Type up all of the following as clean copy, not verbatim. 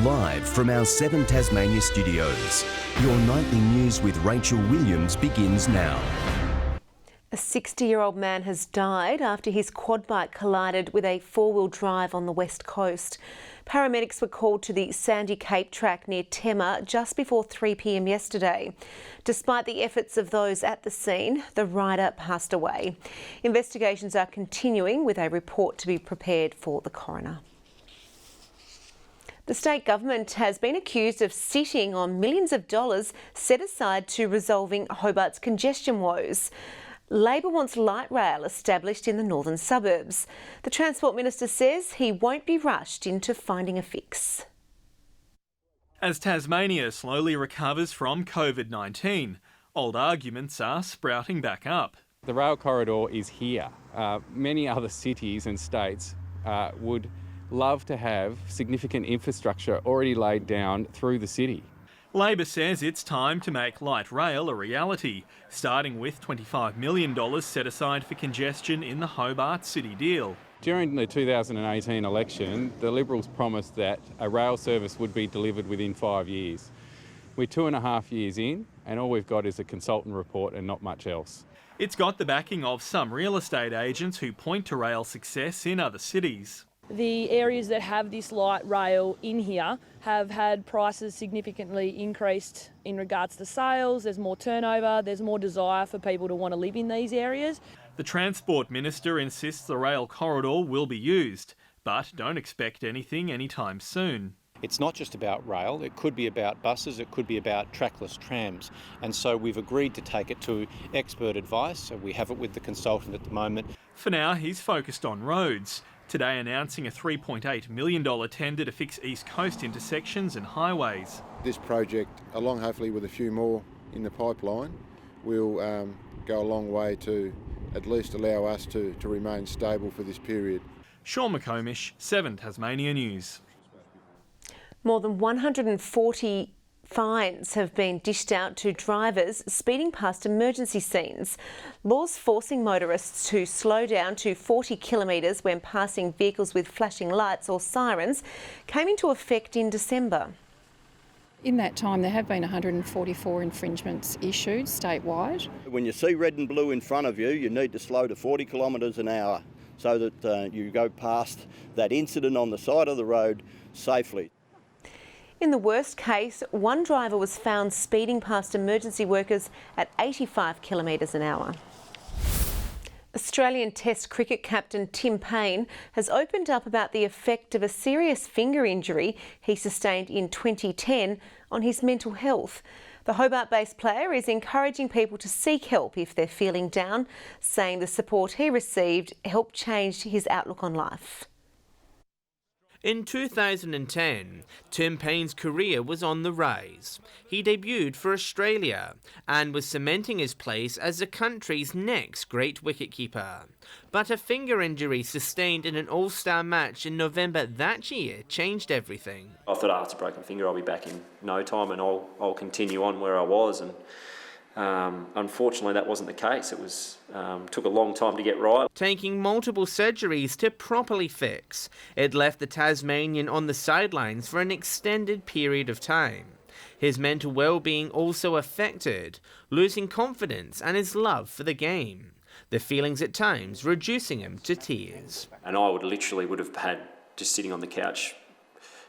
Live from our 7 Tasmania studios, your nightly news with Rachel Williams begins now. A 60-year-old man has died after his quad bike collided with a four-wheel drive on the west coast. Paramedics were called to the Sandy Cape track near Tema just before 3 p.m. yesterday. Despite the efforts of those at the scene, the rider passed away. Investigations are continuing with a report to be prepared for the coroner. The state government has been accused of sitting on millions of dollars set aside to resolving Hobart's congestion woes. Labor wants light rail established in the northern suburbs. The Transport Minister says he won't be rushed into finding a fix. As Tasmania slowly recovers from COVID-19, old arguments are sprouting back up. The rail corridor is here. Many other cities and states would love to have significant infrastructure already laid down through the city. Labor says it's time to make light rail a reality, starting with $25 million set aside for congestion in the Hobart City deal. During the 2018 election, the Liberals promised that a rail service would be delivered within 5 years. We're 2.5 years in, and all we've got is a consultant report and not much else. It's got the backing of some real estate agents who point to rail success in other cities. The areas that have this light rail in here have had prices significantly increased in regards to sales. There's more turnover, there's more desire for people to want to live in these areas. The Transport Minister insists the rail corridor will be used, but don't expect anything anytime soon. It's not just about rail, it could be about buses, it could be about trackless trams. And so we've agreed to take it to expert advice. So we have it with the consultant at the moment. For now, he's focused on roads. Today announcing a $3.8 million tender to fix East Coast intersections and highways. This project, along hopefully with a few more in the pipeline, will go a long way to at least allow us to remain stable for this period. Sean McComish, 7 Tasmania News. More than 140 fines have been dished out to drivers speeding past emergency scenes. Laws forcing motorists to slow down to 40 kilometres when passing vehicles with flashing lights or sirens came into effect in December. In that time, there have been 144 infringements issued statewide. When you see red and blue in front of you, you need to slow to 40 kilometres an hour so that you go past that incident on the side of the road safely. In the worst case, one driver was found speeding past emergency workers at 85 kilometres an hour. Australian Test cricket captain Tim Paine has opened up about the effect of a serious finger injury he sustained in 2010 on his mental health. The Hobart-based player is encouraging people to seek help if they're feeling down, saying the support he received helped change his outlook on life. In 2010, Tim Paine's career was on the rise. He debuted for Australia and was cementing his place as the country's next great wicketkeeper. But a finger injury sustained in an all-star match in November that year changed everything. I thought, it's a broken finger, I'll be back in no time and I'll continue on where I was. And unfortunately, that wasn't the case. It was took a long time to get right. Taking multiple surgeries to properly fix, it left the Tasmanian on the sidelines for an extended period of time. His mental well-being also affected, losing confidence and his love for the game. The feelings at times reducing him to tears. And I would have had just sitting on the couch,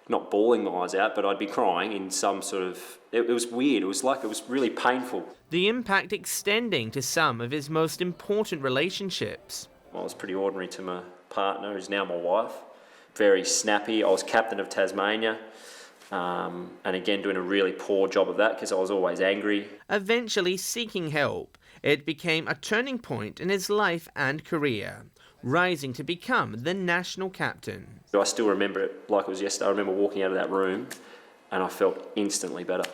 not bawling my eyes out, but I'd be crying in some sort of... It was weird. It was really painful. The impact extending to some of his most important relationships. I was pretty ordinary to my partner, who's now my wife. Very snappy. I was captain of Tasmania. And again, doing a really poor job of that because I was always angry. Eventually seeking help, it became a turning point in his life and career, rising to become the national captain. I still remember it like it was yesterday. I remember walking out of that room and I felt instantly better.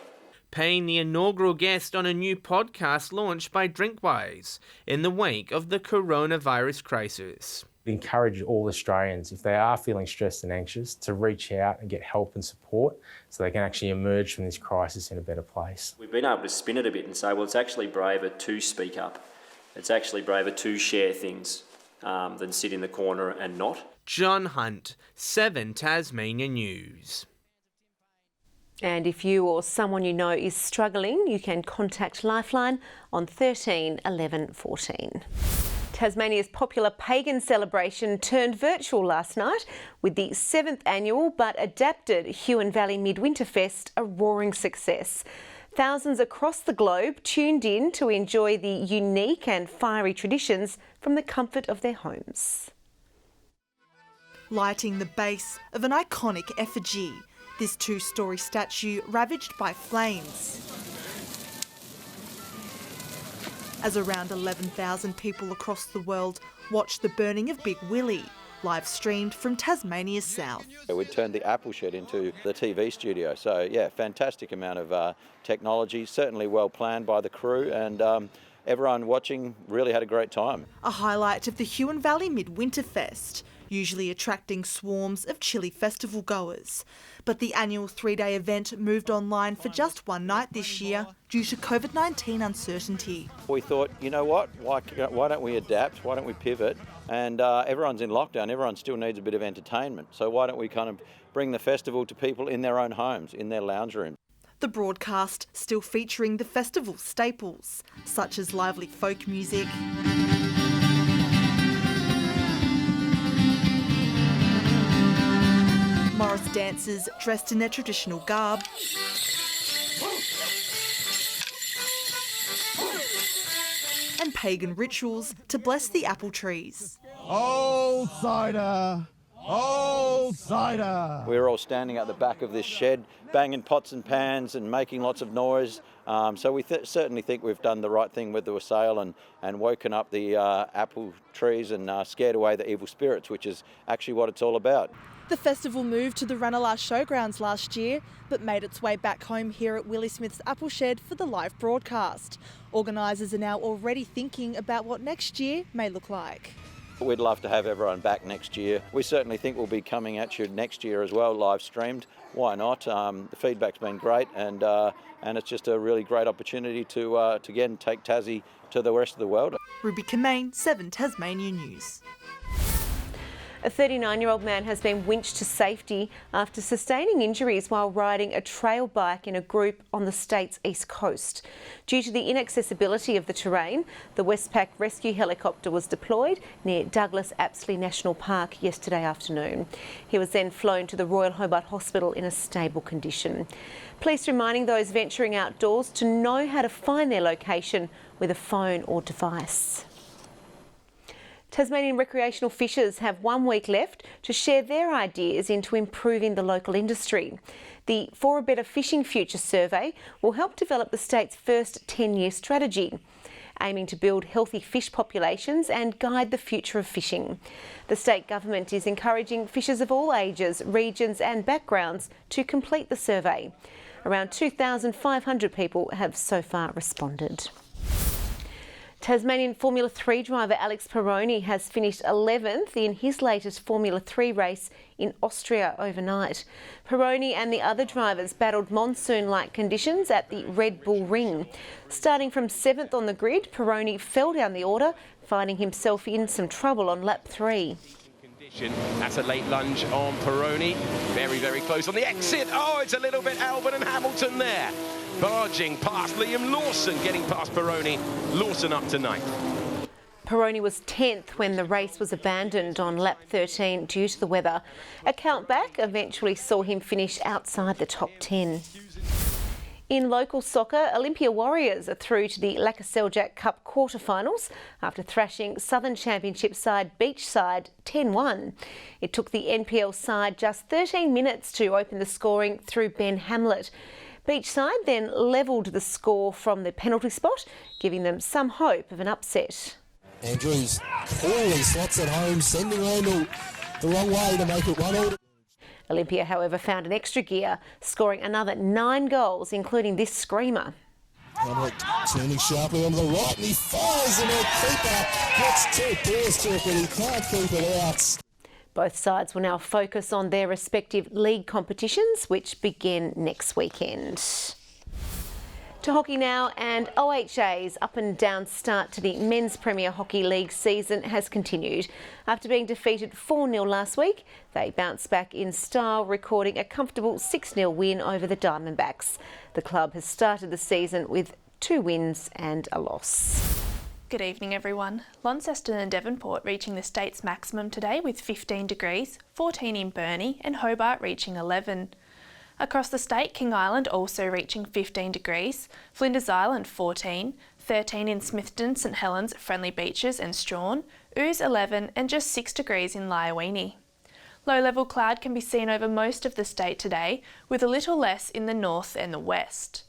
Paine, the inaugural guest on a new podcast launched by Drinkwise in the wake of the coronavirus crisis. We encourage all Australians, if they are feeling stressed and anxious, to reach out and get help and support so they can actually emerge from this crisis in a better place. We've been able to spin it a bit and say, well, it's actually braver to speak up. It's actually braver to share things than sit in the corner and not. John Hunt, 7 Tasmania News. And if you or someone you know is struggling, you can contact Lifeline on 13 11 14. Tasmania's popular pagan celebration turned virtual last night with the 7th annual but adapted Huon Valley Midwinter Fest a roaring success. Thousands across the globe tuned in to enjoy the unique and fiery traditions from the comfort of their homes. Lighting the base of an iconic effigy, this two-storey statue ravaged by flames. As around 11,000 people across the world watched the burning of Big Willie, live streamed from Tasmania's south. We turned the apple shed into the TV studio, so yeah, fantastic amount of technology, certainly well planned by the crew, and everyone watching really had a great time. A highlight of the Huon Valley Midwinter Fest, usually attracting swarms of chilli festival goers. But the annual 3-day event moved online for just one night this year due to COVID-19 uncertainty. We thought, you know what, why don't we adapt, why don't we pivot? And everyone's in lockdown, everyone still needs a bit of entertainment. So why don't we kind of bring the festival to people in their own homes, in their lounge rooms? The broadcast still featuring the festival staples, such as lively folk music, Morris dancers dressed in their traditional garb, and pagan rituals to bless the apple trees. Old cider! Old cider! We were all standing at the back of this shed, banging pots and pans and making lots of noise. So we certainly think we've done the right thing with the wassail and woken up the apple trees and scared away the evil spirits, which is actually what it's all about. The festival moved to the Ranelagh Showgrounds last year, but made its way back home here at Willie Smith's Apple Shed for the live broadcast. Organisers are now already thinking about what next year may look like. We'd love to have everyone back next year. We certainly think we'll be coming at you next year as well, live streamed. Why not? The feedback's been great, and it's just a really great opportunity to again take Tassie to the rest of the world. Ruby Kamane, 7 Tasmania News. A 39-year-old man has been winched to safety after sustaining injuries while riding a trail bike in a group on the state's east coast. Due to the inaccessibility of the terrain, the Westpac rescue helicopter was deployed near Douglas Apsley National Park yesterday afternoon. He was then flown to the Royal Hobart Hospital in a stable condition. Police reminding those venturing outdoors to know how to find their location with a phone or device. Tasmanian recreational fishers have 1 week left to share their ideas into improving the local industry. The For a Better Fishing Future survey will help develop the state's first 10-year strategy, aiming to build healthy fish populations and guide the future of fishing. The state government is encouraging fishers of all ages, regions and backgrounds to complete the survey. Around 2,500 people have so far responded. Tasmanian Formula 3 driver Alex Peroni has finished 11th in his latest Formula 3 race in Austria overnight. Peroni and the other drivers battled monsoon-like conditions at the Red Bull Ring. Starting from 7th on the grid, Peroni fell down the order, finding himself in some trouble on lap 3. That's a late lunge on Peroni. Very, very close on the exit. Oh, it's a little bit Albon and Hamilton there. Barging past Liam Lawson, getting past Peroni. Lawson up to 9th. Peroni was 10th when the race was abandoned on lap 13 due to the weather. A countback eventually saw him finish outside the top 10. In local soccer, Olympia Warriors are through to the Lacasseljak Cup quarterfinals after thrashing Southern Championship side Beachside 10-1. It took the NPL side just 13 minutes to open the scoring through Ben Hamlet. Beachside then levelled the score from the penalty spot, giving them some hope of an upset. Andrews poorly slots at home, sending Randall the wrong way to make it 1-1. Olympia, however, found an extra gear, scoring another 9 goals, including this screamer. Hamlet turning sharply on the right, and he fires, and a keeper gets 2 doors to it, but he can't keep it out. Both sides will now focus on their respective league competitions, which begin next weekend. To hockey now, and OHA's up and down start to the Men's Premier Hockey League season has continued. After being defeated 4-0 last week, they bounced back in style, recording a comfortable 6-0 win over the Diamondbacks. The club has started the season with 2 wins and a loss. Good evening everyone. Launceston and Devonport reaching the state's maximum today with 15 degrees, 14 in Burnie and Hobart reaching 11. Across the state, King Island also reaching 15 degrees, Flinders Island 14, 13 in Smithton, St Helens, Friendly Beaches and Strahan, Ouse 11 and just 6 degrees in Liawini. Low-level cloud can be seen over most of the state today, with a little less in the north and the west.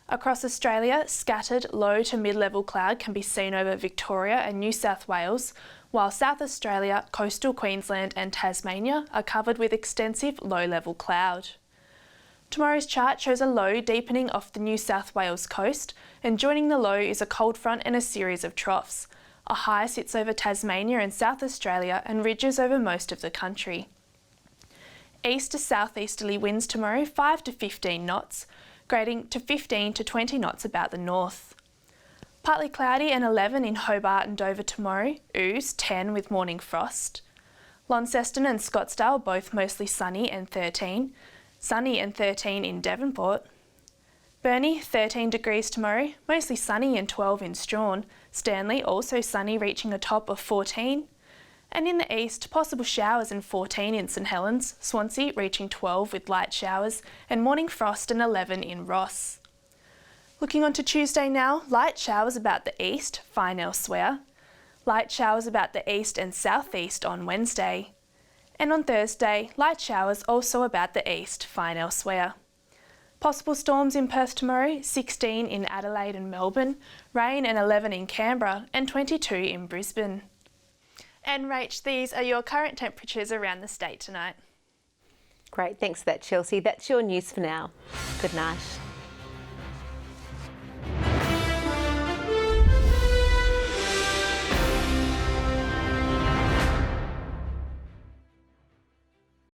Across Australia, scattered low to mid-level cloud can be seen over Victoria and New South Wales, while South Australia, coastal Queensland and Tasmania are covered with extensive low-level cloud. Tomorrow's chart shows a low deepening off the New South Wales coast, and joining the low is a cold front and a series of troughs. A high sits over Tasmania and South Australia and ridges over most of the country. East to southeasterly winds tomorrow 5 to 15 knots, grading to 15 to 20 knots about the north. Partly cloudy and 11 in Hobart and Dover tomorrow, Ouse 10 with morning frost. Launceston and Scottsdale both mostly sunny and 13. Sunny and 13 in Devonport. Burnie 13 degrees tomorrow, mostly sunny and 12 in Strahan. Stanley also sunny, reaching a top of 14. And in the east, possible showers and 14 in St Helens. Swansea reaching 12 with light showers and morning frost and 11 in Ross. Looking on to Tuesday now, light showers about the east, fine elsewhere. Light showers about the east and southeast on Wednesday. And on Thursday, light showers also about the east, fine elsewhere. Possible storms in Perth tomorrow, 16 in Adelaide and Melbourne, rain and 11 in Canberra and 22 in Brisbane. And Rach, these are your current temperatures around the state tonight. Great, thanks for that, Chelsea. That's your news for now. Good night.